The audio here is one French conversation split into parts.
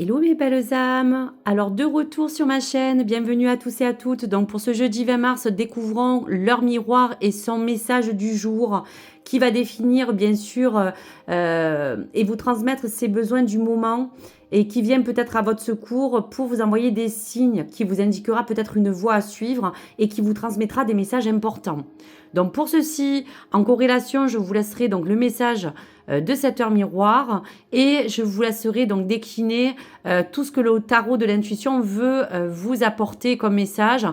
Hello mes belles âmes, alors de retour sur ma chaîne, bienvenue à tous et à toutes. Donc pour ce jeudi 20 mars, découvrons leur miroir et son message du jour qui va définir bien sûr et vous transmettre ses besoins du moment et qui vient peut-être à votre secours pour vous envoyer des signes, qui vous indiquera peut-être une voie à suivre et qui vous transmettra des messages importants. Donc pour ceci, en corrélation, je vous laisserai donc le message de cette heure miroir et je vous laisserai donc décliner tout ce que le tarot de l'intuition veut vous apporter comme message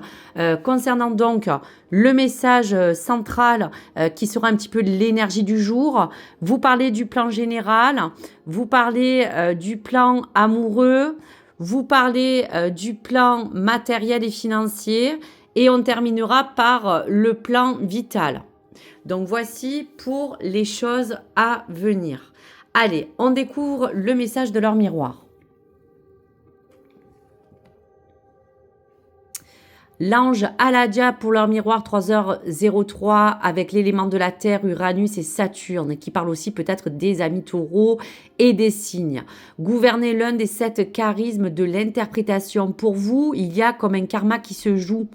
concernant donc le message central qui sera un petit peu l'énergie du jour. Vous parlez du plan général, vous parlez du plan amoureux, vous parlez du plan matériel et financier et on terminera par le plan vital. Donc voici pour les choses à venir. Allez, on découvre le message de leur miroir. L'ange Aladia pour leur miroir 3h03 avec l'élément de la Terre, Uranus et Saturne qui parle aussi peut-être des amis taureaux et des signes. Gouvernez l'un des 7 charismes de l'interprétation. Pour vous, il y a comme un karma qui se joue.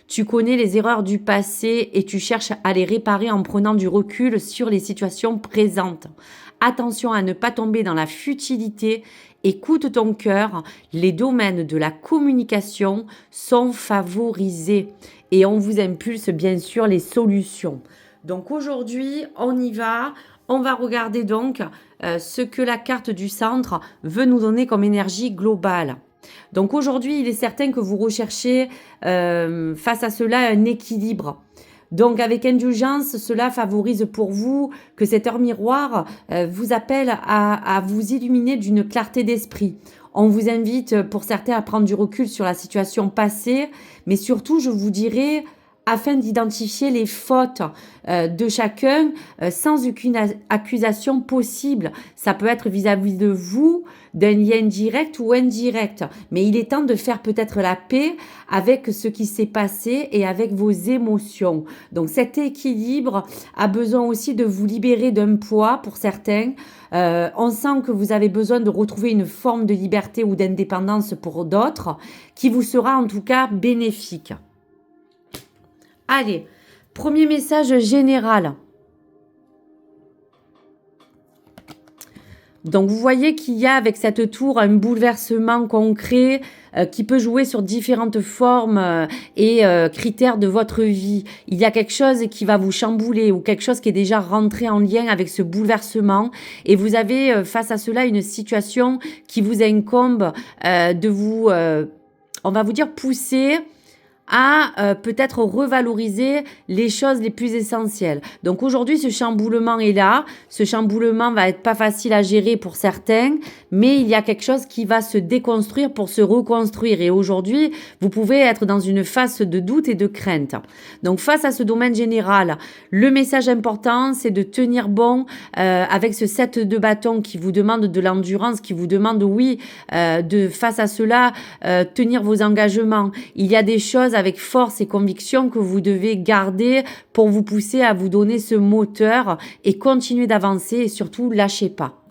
Tu connais les erreurs du passé et tu cherches à les réparer en prenant du recul sur les situations présentes. Attention à ne pas tomber dans la futilité. Écoute ton cœur. Les domaines de la communication sont favorisés et on vous impulse bien sûr les solutions. Donc aujourd'hui, on y va. On va regarder donc ce que la carte du centre veut nous donner comme énergie globale. Donc aujourd'hui, il est certain que vous recherchez face à cela un équilibre. Donc avec indulgence, cela favorise pour vous que cette heure miroir vous appelle à vous illuminer d'une clarté d'esprit. On vous invite pour certains à prendre du recul sur la situation passée, mais surtout je vous dirais afin d'identifier les fautes de chacun sans aucune accusation possible. Ça peut être vis-à-vis de vous, d'un lien direct ou indirect. Mais il est temps de faire peut-être la paix avec ce qui s'est passé et avec vos émotions. Donc cet équilibre a besoin aussi de vous libérer d'un poids pour certains. On sent que vous avez besoin de retrouver une forme de liberté ou d'indépendance pour d'autres, qui vous sera en tout cas bénéfique. Allez, premier message général. Donc vous voyez qu'il y a avec cette tour un bouleversement concret qui peut jouer sur différentes formes et critères de votre vie. Il y a quelque chose qui va vous chambouler ou quelque chose qui est déjà rentré en lien avec ce bouleversement et vous avez face à cela une situation qui vous incombe de vous, on va vous dire, pousser à peut-être revaloriser les choses les plus essentielles. Donc aujourd'hui, ce chamboulement est là. Ce chamboulement va être pas facile à gérer pour certains, mais il y a quelque chose qui va se déconstruire pour se reconstruire. Et aujourd'hui, vous pouvez être dans une phase de doute et de crainte. Donc face à ce domaine général, le message important, c'est de tenir bon avec ce 7 de bâton qui vous demande de l'endurance, qui vous demande, oui, de face à cela, tenir vos engagements. Il y a des choses avec force et conviction que vous devez garder pour vous pousser à vous donner ce moteur et continuer d'avancer et surtout lâchez pas.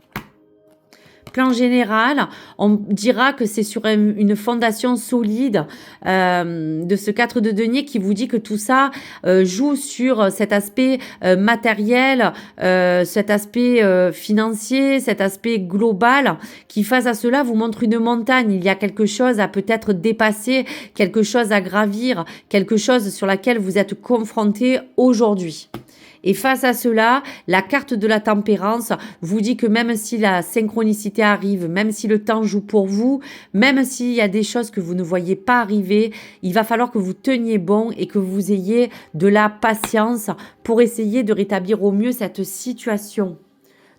Plan général, on dira que c'est sur une fondation solide de ce 4 de denier qui vous dit que tout ça joue sur cet aspect matériel, cet aspect financier, cet aspect global qui face à cela vous montre une montagne. Il y a quelque chose à peut-être dépasser, quelque chose à gravir, quelque chose sur laquelle vous êtes confronté aujourd'hui. Et face à cela, la carte de la tempérance vous dit que même si la synchronicité arrive, même si le temps joue pour vous, même s'il y a des choses que vous ne voyez pas arriver, il va falloir que vous teniez bon et que vous ayez de la patience pour essayer de rétablir au mieux cette situation.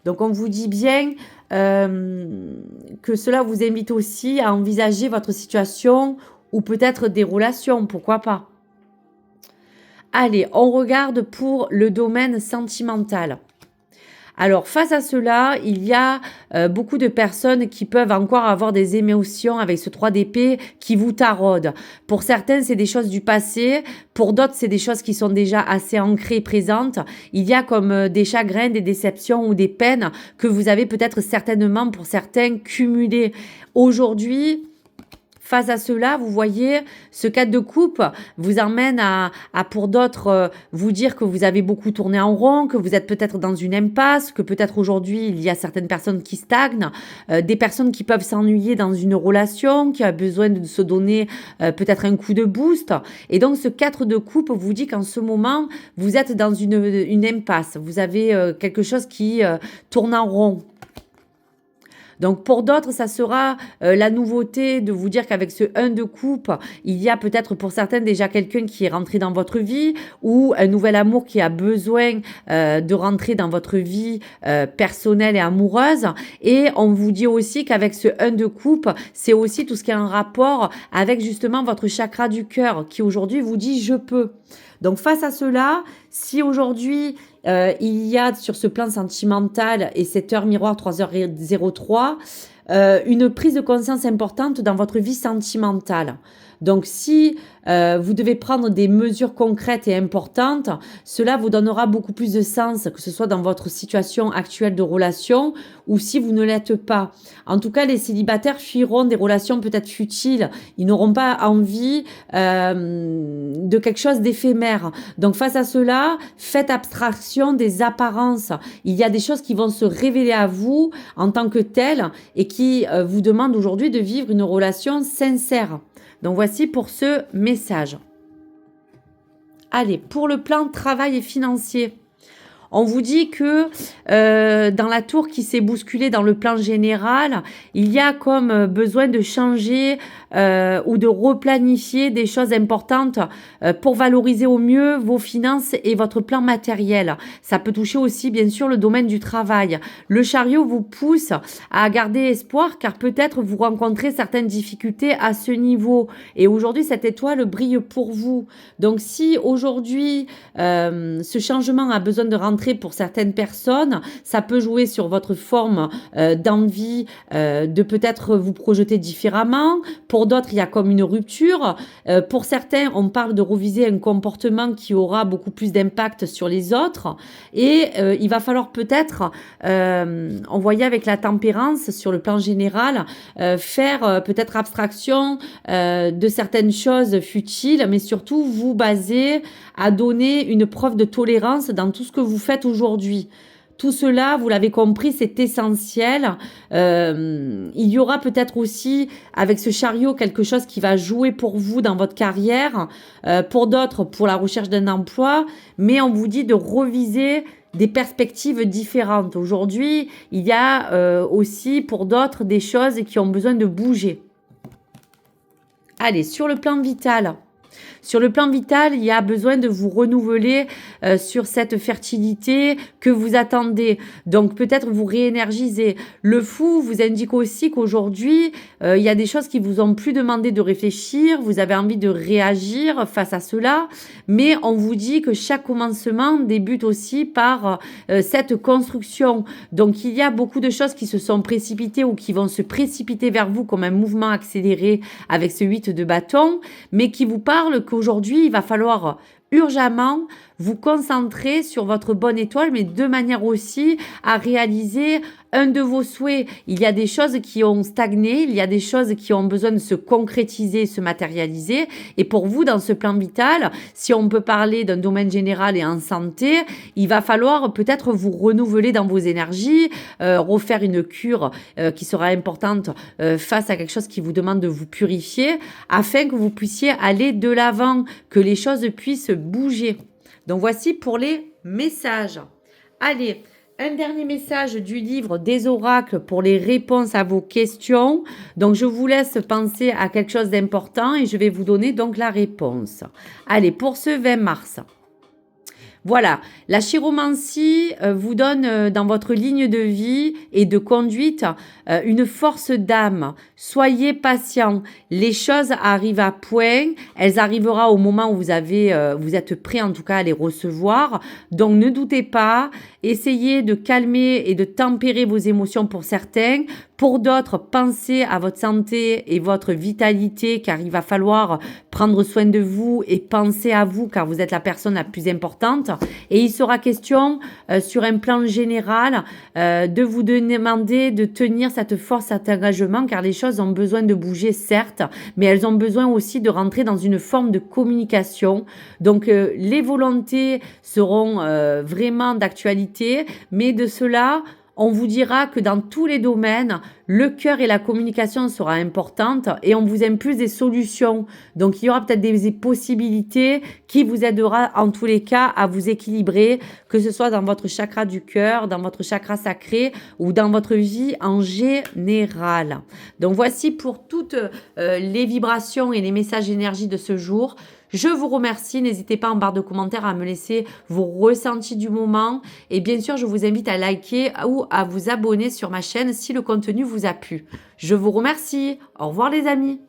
Donc on vous dit bien que cela vous invite aussi à envisager votre situation ou peut-être des relations, pourquoi pas. Allez, on regarde pour le domaine sentimental. Alors, face à cela, il y a beaucoup de personnes qui peuvent encore avoir des émotions avec ce 3 d'épée qui vous taraudent. Pour certains, c'est des choses du passé. Pour d'autres, c'est des choses qui sont déjà assez ancrées, présentes. Il y a comme des chagrins, des déceptions ou des peines que vous avez peut-être certainement, pour certains, cumulées. Aujourd'hui, face à cela, vous voyez, ce 4 de coupe vous emmène à pour d'autres, vous dire que vous avez beaucoup tourné en rond, que vous êtes peut-être dans une impasse, que peut-être aujourd'hui, il y a certaines personnes qui stagnent, des personnes qui peuvent s'ennuyer dans une relation, qui a besoin de se donner peut-être un coup de boost. Et donc, ce 4 de coupe vous dit qu'en ce moment, vous êtes dans une impasse. Vous avez quelque chose qui tourne en rond. Donc pour d'autres, ça sera la nouveauté de vous dire qu'avec ce 1 de coupe, il y a peut-être pour certains déjà quelqu'un qui est rentré dans votre vie ou un nouvel amour qui a besoin de rentrer dans votre vie personnelle et amoureuse. Et on vous dit aussi qu'avec ce 1 de coupe, c'est aussi tout ce qui est en rapport avec justement votre chakra du cœur qui aujourd'hui vous dit je peux. Donc face à cela, si aujourd'hui il y a sur ce plan sentimental et cette heure miroir 3h03 une prise de conscience importante dans votre vie sentimentale. Donc si vous devez prendre des mesures concrètes et importantes, cela vous donnera beaucoup plus de sens, que ce soit dans votre situation actuelle de relation ou si vous ne l'êtes pas. En tout cas, les célibataires fuiront des relations peut-être futiles. Ils n'auront pas envie de quelque chose d'éphémère. Donc face à cela, faites abstraction des apparences. Il y a des choses qui vont se révéler à vous en tant que telles et qui vous demandent aujourd'hui de vivre une relation sincère. Donc voici pour ce message. Allez, pour le plan travail et financier. On vous dit que dans la tour qui s'est bousculée dans le plan général, il y a comme besoin de changer ou de replanifier des choses importantes pour valoriser au mieux vos finances et votre plan matériel. Ça peut toucher aussi bien sûr le domaine du travail. Le chariot vous pousse à garder espoir car peut-être vous rencontrez certaines difficultés à ce niveau. Et aujourd'hui, cette étoile brille pour vous. Donc si aujourd'hui, ce changement a besoin de rentrer pour certaines personnes, ça peut jouer sur votre forme d'envie de peut-être vous projeter différemment. Pour d'autres, il y a comme une rupture. Pour certains, on parle de reviser un comportement qui aura beaucoup plus d'impact sur les autres. Et il va falloir peut-être, on voyait avec la tempérance sur le plan général, faire peut-être abstraction de certaines choses futiles, mais surtout vous baser à donner une preuve de tolérance dans tout ce que vous faites aujourd'hui. Tout cela, vous l'avez compris, c'est essentiel. Il y aura peut-être aussi, avec ce chariot, quelque chose qui va jouer pour vous dans votre carrière, pour d'autres, pour la recherche d'un emploi, mais on vous dit de reviser des perspectives différentes. Aujourd'hui, il y a aussi, pour d'autres, des choses qui ont besoin de bouger. Allez, sur le plan vital. Sur le plan vital, il y a besoin de vous renouveler sur cette fertilité que vous attendez. Donc peut-être vous réénergiser. Le fou vous indique aussi qu'aujourd'hui, il y a des choses qui vous ont plus demandé de réfléchir. Vous avez envie de réagir face à cela. Mais on vous dit que chaque commencement débute aussi par cette construction. Donc il y a beaucoup de choses qui se sont précipitées ou qui vont se précipiter vers vous comme un mouvement accéléré avec ce 8 de bâton, mais qui vous parle qu'aujourd'hui, il va falloir urgemment vous concentrer sur votre bonne étoile, mais de manière aussi à réaliser un de vos souhaits. Il y a des choses qui ont stagné, il y a des choses qui ont besoin de se concrétiser, se matérialiser. Et pour vous, dans ce plan vital, si on peut parler d'un domaine général et en santé, il va falloir peut-être vous renouveler dans vos énergies, refaire une cure qui sera importante face à quelque chose qui vous demande de vous purifier, afin que vous puissiez aller de l'avant, que les choses puissent bouger. Donc voici pour les messages. Allez, un dernier message du livre des oracles pour les réponses à vos questions. Donc je vous laisse penser à quelque chose d'important et je vais vous donner donc la réponse. Allez, pour ce 20 mars. Voilà, la chiromancie vous donne dans votre ligne de vie et de conduite une force d'âme. Soyez patient, les choses arrivent à point, elles arriveront au moment où vous êtes prêt en tout cas à les recevoir. Donc ne doutez pas essayez de calmer et de tempérer vos émotions pour certains. Pour d'autres, pensez à votre santé et votre vitalité car il va falloir prendre soin de vous et penser à vous car vous êtes la personne la plus importante. Et il sera question sur un plan général de vous demander de tenir cette force, cet engagement car les choses ont besoin de bouger certes, mais elles ont besoin aussi de rentrer dans une forme de communication. Donc les volontés seront vraiment d'actualité, mais de cela, on vous dira que dans tous les domaines, le cœur et la communication sera importante et on vous impulse des solutions. Donc, il y aura peut-être des possibilités qui vous aidera en tous les cas à vous équilibrer, que ce soit dans votre chakra du cœur, dans votre chakra sacré ou dans votre vie en général. Donc, voici pour toutes les vibrations et les messages énergie de ce jour. Je vous remercie. N'hésitez pas en barre de commentaires à me laisser vos ressentis du moment. Et bien sûr, je vous invite à liker ou à vous abonner sur ma chaîne si le contenu vous a plu. Je vous remercie. Au revoir les amis.